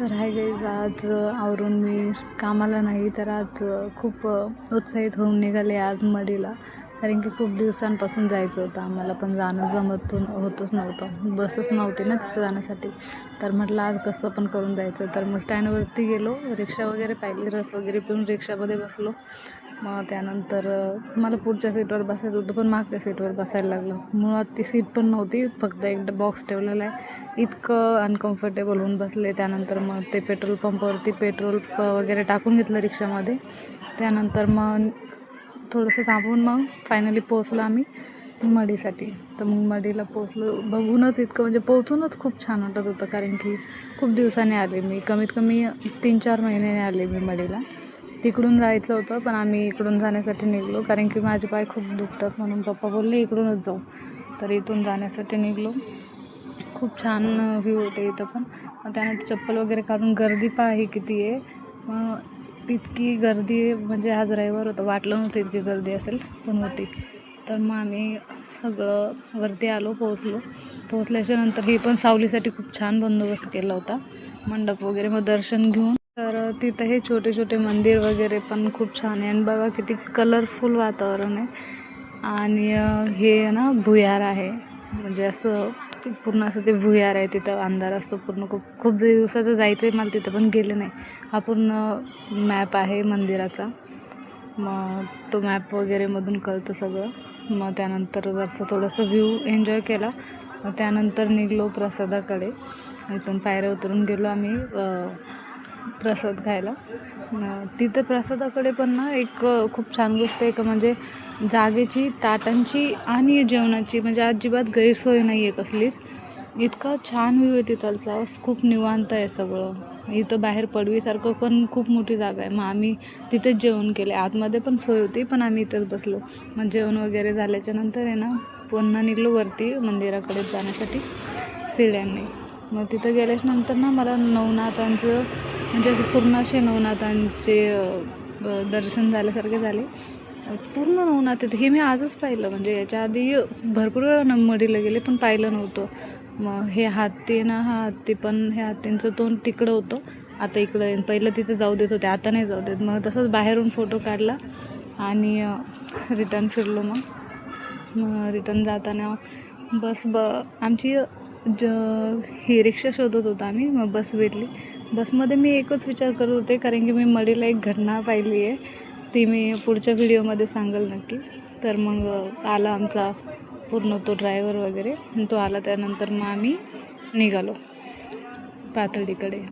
तर hi guys, आज आवरून मी कामाला नाही तर आज खूप उत्साहित होऊन निघाले आज मडीला. कारण की खूप दिवसांपासून जायचं होतं आम्हाला, पण जाणं होतच नव्हतं, बसच नव्हती ना तिथं जाण्यासाठी. तर म्हटलं आज कसं पण करून जायचं. तर मग स्टँडवरती गेलो, रिक्षा वगैरे पाहिली, रस वगैरे पिऊन रिक्षामध्ये बसलो. मग त्यानंतर मला पुढच्या सीटवर बसायचं होतं, पण मागच्या सीटवर बसायला लागलं. मुळात ती सीट पण नव्हती, फक्त एकदा बॉक्स ठेवलेला आहे. इतकं अनकम्फर्टेबल होऊन बसले. त्यानंतर मग ते पेट्रोल पंपावरती पेट्रोल वगैरे टाकून घेतलं रिक्षामध्ये. त्यानंतर मग थोडंसं थांबून मग फायनली पोचलो आम्ही मडीसाठी. तर मग मडीला पोचलो. बघूनच इतकं म्हणजे पोचूनच खूप छान वाटत होतं, कारण की खूप दिवसांनी आले मी, कमीत कमी 3-4 महिन्याने आले मी मडीला. तिकडून जायचं होतं, पण आम्ही इकडून जाण्यासाठी निघलो, कारण की माझे पाय खूप दुखतात म्हणून पप्पा बोलले इकडूनच जाऊ. तर इथून जाण्यासाठी निघलो. खूप छान व्ह्यू होते इथं पण. मग त्यानंतर चप्पल वगैरे काढून गर्दी पाही किती आहे. मग इतकी गर्दी म्हणजे आज रविवार होतं, वाटलं नव्हतं इतकी गर्दी असेल, पण होती. तर मग आम्ही सगळं वरती आलो, पोचल्याच्या नंतर ही पण सावलीसाठी खूप छान बंदोबस्त केला होता, मंडप वगैरे. मग दर्शन घेऊन तर तिथं हे छोटे छोटे मंदिर वगैरे पण खूप छान आहे. आणि बघा किती कलरफुल वातावरण आहे. आणि हे ना भुयार आहे, म्हणजे असं पूर्ण असं ते भुयार आहे, तिथं अंधार असतो पूर्ण. खूप दिवसाचं जायचं आहे मला, तिथं पण गेले नाही. हा पूर्ण मॅप आहे मंदिराचा. मग तो मॅप वगैरे मधून कळतं सगळं. मग त्यानंतर वरचं थोडंसं व्ह्यू एन्जॉय केला. मग त्यानंतर निघलो प्रसादाकडे. इथून पायऱ्या उतरून गेलो आम्ही प्रसाद खायला. तिथं प्रसादाकडे पण ना एक खूप छान गोष्ट आहे, म्हणजे जागेची, ताटांची आणि जेवणाची म्हणजे अजिबात गैरसोय नाही आहे कसलीच. इतका छान व्ह्यू आहे तिथलचा, खूप निवांत आहे सगळं. इथं बाहेर पडवीसारखं पण खूप मोठी जागा आहे. मग आम्ही तिथेच जेवण केले. आतमध्ये पण सोय होती, पण आम्ही इथंच बसलो. मग जेवण वगैरे झाल्याच्या नंतर आहे ना, पुन्हा निघलो वरती मंदिराकडे जाण्यासाठी शिड्यांनी. मग तिथं गेल्याच्या नंतर ना मला नवनाथांचं म्हणजे असं पूर्ण असे नवनाथांचे दर्शन झाल्यासारखे झाले. पूर्ण नवनाथ हे मी आजच पाहिलं, म्हणजे याच्या आधी भरपूर वेळा मडीला गेले पण पाहिलं नव्हतं. मग हे हत्ती ना, हा हत्ती पण, हे हत्तींचं तोंड तिकडं होतं, आता इकडं. पहिलं तिथं जाऊ देत होते, आता नाही जाऊ देत. मग तसंच बाहेरून फोटो काढला आणि रिटर्न फिरलो. मग रिटर्न जाताना आमची ही रिक्षा शोधत होतो आम्ही. मग बस भेटली. बसमध्ये मी एकच विचार करत होते, कारण की मी मडीला एक घटना पाहिली आहे, ती मी पुढच्या व्हिडिओमध्ये सांगेल नक्की. तर मग आला आमचा पूर्ण तो ड्रायव्हर वगैरे, तो आला. त्यानंतर मग आम्ही निघालो पातळीकडे.